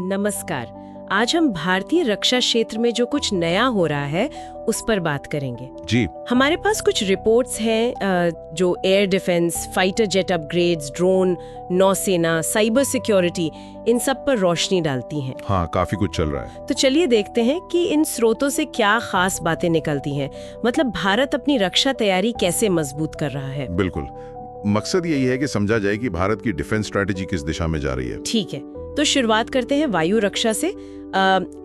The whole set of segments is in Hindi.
नमस्कार। आज हम भारतीय रक्षा क्षेत्र में जो कुछ नया हो रहा है उस पर बात करेंगे। जी। हमारे पास कुछ रिपोर्ट्स हैं जो air defence, fighter jet upgrades, drone, नौसेना, साइबर सिक्योरिटी, इन सब पर रोशनी डालती हैं। हाँ, काफी कुछ चल रहा है। तो चलिए देखते हैं कि इन स्रोतों से क्या खास बातें निकलती हैं। मतलब भारत अपनी रक्षा तैयारी कैसे मजबूत कर रहा है। बिल्कुल, मकसद यही है कि समझा जाए कि भारत की डिफेंस स्ट्रेटेजी किस दिशा में जा रही है। ठीक है, तो शुरुआत करते हैं वायु रक्षा से।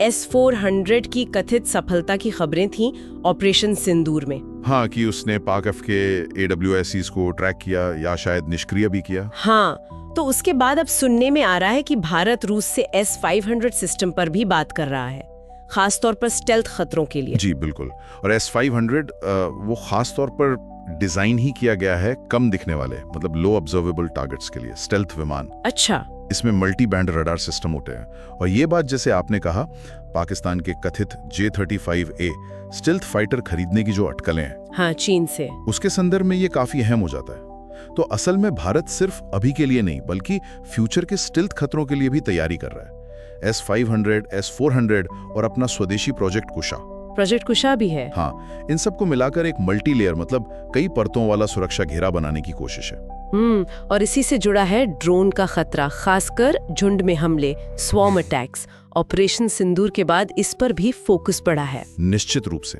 S-400 की कथित सफलता की खबरें थीं ऑपरेशन सिंदूर में। हाँ, कि उसने पाक-F के AWACs को ट्रैक किया या शायद निष्क्रिय भी किया। हाँ, तो उसके बाद अब सुनने में आ रहा है कि भारत रूस से S-500 सिस्टम पर भी बात कर रहा है, खास तौर पर स्टेल्थ खतरों के लिए। जी बिल्कुल, और S-500 वो खास तौर पर डिजाइन ही किया गया है कम दिखने वाले, मतलब लो ऑब्जर्वेबल टारगेट्स के लिए, स्टेल्थ विमान। अच्छा। इसमें मल्टी बैंड रडार सिस्टम होते हैं। और ये बात जैसे आपने कहा, पाकिस्तान के कथित J-35A स्टेल्थ फाइटर खरीदने की जो अटकलें हैं, हाँ, चीन से, उसके संदर्भ में ये काफी अहम हो जाता है। तो असल में भारत सिर्फ अभी के लिए नहीं बल्कि फ्यूचर के स्टेल्थ खतरों के लिए भी तैयारी कर रहा है। S-500, S-400 और अपना स्वदेशी प्रोजेक्ट कुशा भी है। हाँ, इन सबको मिलाकर एक मल्टी लेयर, मतलब कई परतों वाला सुरक्षा घेरा बनाने की कोशिश है। और इसी से जुड़ा है ड्रोन का खतरा, खासकर झुंड में हमले, स्वॉर्म अटैक्स। ऑपरेशन सिंदूर के बाद इस पर भी फोकस बढ़ा है। निश्चित रूप से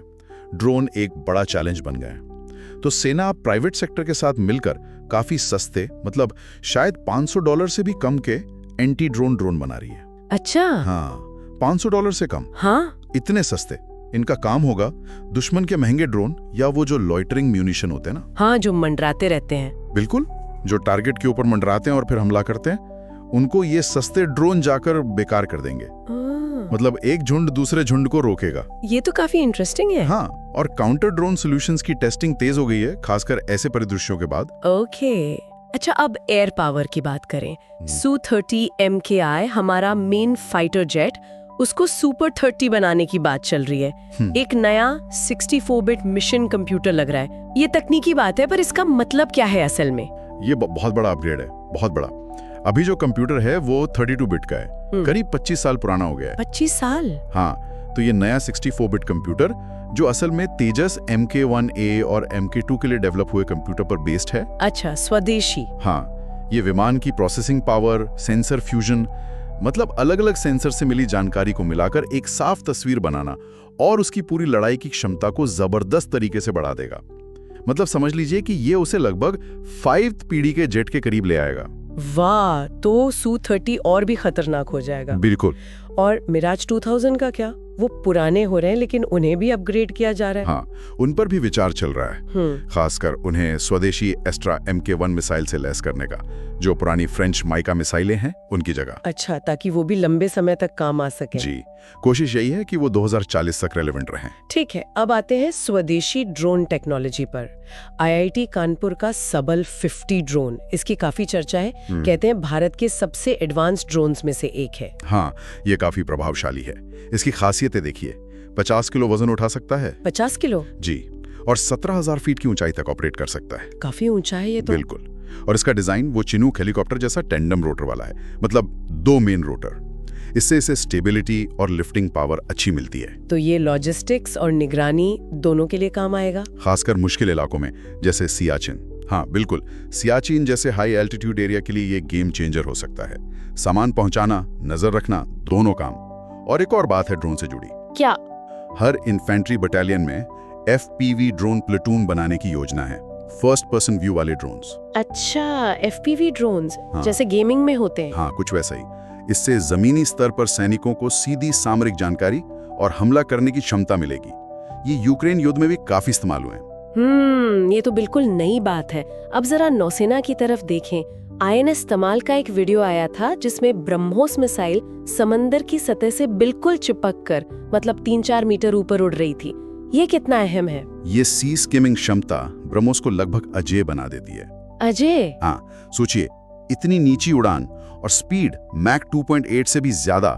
ड्रोन एक बड़ा चैलेंज बन गया है। तो सेना प्राइवेट सेक्टर के साथ मिलकर काफी सस्ते, मतलब शायद $500 से भी कम के एंटी ड्रोन बना रही है। अच्छा। हाँ, $500 से कम। हाँ, इतने सस्ते। इनका काम होगा दुश्मन के महंगे ड्रोन या वो जो लॉइटरिंग म्यूनिशन होते हैं ना। हाँ, जो मंडराते रहते हैं। बिल्कुल, जो टारगेट के ऊपर मंडराते हैं और फिर हमला करते हैं, उनको ये सस्ते ड्रोन जाकर बेकार कर देंगे। मतलब एक झुंड दूसरे झुंड को रोकेगा। ये तो काफी इंटरेस्टिंग है। हाँ, और काउंटर ड्रोन सॉल्यूशंस की टेस्टिंग तेज हो गई है, खासकर ऐसे परिदृश्यों के बाद। ओके। अच्छा, अब एयर पावर की बात करें। Su-30 MKI हमारा मेन फाइटर जेट, उसको सुपर 30 बनाने की बात चल रही है। एक नया 64-बिट मिशन कंप्यूटर लग रहा है। ये तकनीकी बात है, पर इसका मतलब क्या है असल में? ये बहुत बड़ा अपग्रेड है, बहुत बड़ा। अभी जो कंप्यूटर है वो 32 बिट का है, करीब 25 साल पुराना हो गया है। 25 साल? हाँ, तो ये नया 64-बिट कंप्यूटर, जो असल में तेजस MK-1A और MK-2 के लिए डेवलप हुए कंप्यूटर पर बेस्ड है। अच्छा, स्वदेशी। हाँ, ये विमान की प्रोसेसिंग पावर, सेंसर फ्यूजन, मतलब अलग अलग सेंसर से मिली जानकारी को मिलाकर एक साफ तस्वीर बनाना और उसकी पूरी लड़ाई की क्षमता को जबरदस्त तरीके से बढ़ा देगा। मतलब समझ लीजिए कि ये उसे लगभग 5th पीढ़ी के जेट के करीब ले आएगा। वाह, तो Su-30 और भी खतरनाक हो जाएगा। बिल्कुल। और मिराज 2000 का क्या? वो पुराने हो रहे हैं लेकिन उन्हें भी अपग्रेड किया जा रहा है। हाँ, उन पर भी विचार चल रहा है, खासकर उन्हें स्वदेशी एस्ट्रा MK-1 मिसाइल से लैस करने का, जो पुरानी फ्रेंच माइका मिसाइलें हैं उनकी जगह। अच्छा, ताकि वो भी लंबे समय तक काम आ सके। जी, कोशिश यही है कि वो 2040 तक रेलेवेंट रहें। ठीक है, अब आते हैं स्वदेशी ड्रोन टेक्नोलॉजी पर। IIT कानपुर का सबल 50 ड्रोन, इसकी काफी चर्चा है। कहते हैं भारत के सबसे एडवांस ड्रोन्स में से एक है। हाँ, ये काफी प्रभावशाली है। इसकी खासियतें देखिए, 50 किलो वजन उठा सकता है। 50 किलो? जी, और 17,000 फीट की ऊंचाई तक ऑपरेट कर सकता है। काफी ऊंचा है ये तो। बिल्कुल, और इसका डिजाइन वो चिनूक हेलीकॉप्टर जैसा टेंडम रोटर वाला है, मतलब 2 मेन रोटर। इससे इसे स्टेबिलिटी और लिफ्टिंग पावर अच्छी मिलती है। तो ये लॉजिस्टिक्स और निगरानी दोनों के लिए काम आएगा, खासकर मुश्किल इलाकों में, जैसे सियाचिन। हाँ बिल्कुल, सियाचिन जैसे हाई एल्टीट्यूड एरिया के लिए ये गेम चेंजर हो सकता है। सामान पहुंचाना, नजर रखना, दोनों काम। और एक और बात है ड्रोन से जुड़ी। क्या? हर इन्फेंट्री बटालियन में FPV ड्रोन प्लेटून बनाने की योजना है, फर्स्ट पर्सन व्यू वाले ड्रोन्स। अच्छा, FPV ड्रोन्स, हाँ, जैसे गेमिंग में होते हैं। हाँ, कुछ वैसा ही। इससे जमीनी स्तर पर सैनिकों को सीधी सामरिक जानकारी और हमला करने की क्षमता मिलेगी। ये यूक्रेन युद्ध में भी काफी इस्तेमाल हुए हैं। ये तो बिल्कुल नई बात है। अब जरा नौसेना की तरफ देखें। INS तमाल का एक वीडियो आया था जिसमें ब्रह्मोस मिसाइल समंदर की सतह से बिल्कुल चिपक कर, मतलब 3-4 मीटर ऊपर उड़ रही थी। ये कितना अहम है? ये सी स्किमिंग क्षमता ब्रह्मोस को लगभग अजेय बना देती है। अजेय? हाँ, सोचिए, इतनी नीची उड़ान और स्पीड मैक 2.8 से भी ज्यादा,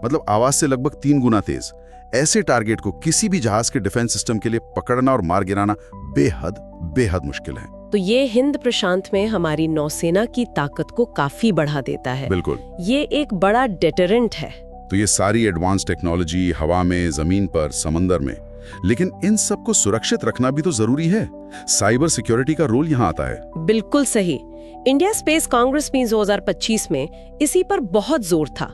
मतलब आवाज से लगभग 3 गुना तेज। ऐसे टारगेट को किसी भी जहाज के डिफेंस सिस्टम के लिए पकड़ना और मार गिराना बेहद मुश्किल है। तो ये हिंद प्रशांत में हमारी नौसेना की ताकत को काफी बढ़ा देता है। बिल्कुल, ये एक बड़ा डेटरेंट है। तो ये सारी एडवांस टेक्नोलॉजी हवा में, जमीन पर, समंदर में, लेकिन इन सबको सुरक्षित रखना भी तो जरूरी है। साइबर सिक्योरिटी का रोल यहाँ आता है। बिल्कुल सही। इंडिया स्पेस कांग्रेस मीट 2025 में इसी पर बहुत जोर था।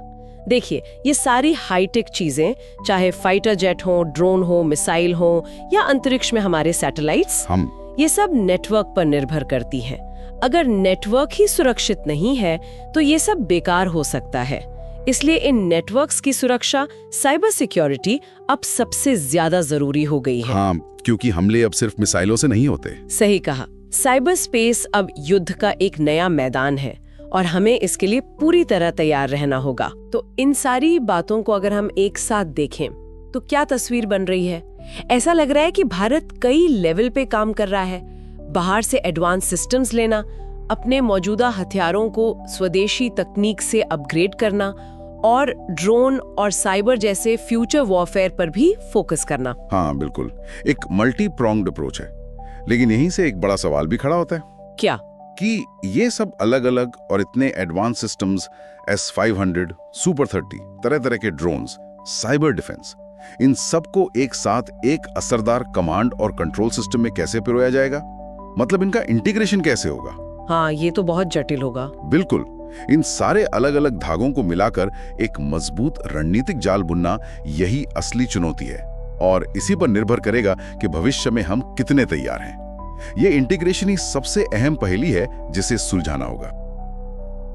देखिए, ये सारी हाईटेक चीजें, चाहे फाइटर जेट हो, ड्रोन हो, मिसाइल हो या अंतरिक्ष में हमारे सैटेलाइट्स, ये सब नेटवर्क पर निर्भर करती हैं। अगर नेटवर्क ही सुरक्षित नहीं है तो ये सब बेकार हो सकता है। इसलिए इन नेटवर्क्स की सुरक्षा, साइबर सिक्योरिटी अब सबसे ज्यादा जरूरी हो गई है। हाँ, क्योंकि हमले अब सिर्फ मिसाइलों से नहीं होते। सही कहा। साइबर स्पेस अब युद्ध का एक नया मैदान है और हमें इसके लिए पूरी तरह तैयार रहना होगा। तो इन सारी बातों को अगर हम एक साथ देखें तो क्या तस्वीर बन रही है? ऐसा लग रहा है कि भारत कई लेवल पे काम कर रहा है। बाहर से एडवांस सिस्टम्स लेना, अपने मौजूदा हथियारों को स्वदेशी तकनीक से अपग्रेड करना और ड्रोन और साइबर जैसे फ्यूचर वॉरफेयर पर भी फोकस करना। हाँ बिल्कुल, एक मल्टी प्रोंग्ड अप्रोच है। लेकिन यहीं से एक बड़ा सवाल भी खड़ा होता है। क्या? कि ये सब अलग अलग और इतने एडवांस सिस्टम्स, S-500, सुपर 30, तरह तरह के ड्रोन्स, साइबर डिफेंस, इन सबको एक साथ एक असरदार कमांड और कंट्रोल सिस्टम में कैसे पिरोया जाएगा? मतलब इनका इंटीग्रेशन कैसे होगा? हाँ, ये तो बहुत जटिल होगा। बिल्कुल। इन सारे अलग अलग धागों को मिलाकर एक मजबूत रणनीतिक जाल बुनना, यही असली चुनौती है। और इसी पर निर्भर करेगा कि भविष्य में हम कितने तैयार हैं। ये इंटीग्रेशन ही सबसे अहम पहेली है जिसे सुलझाना होगा।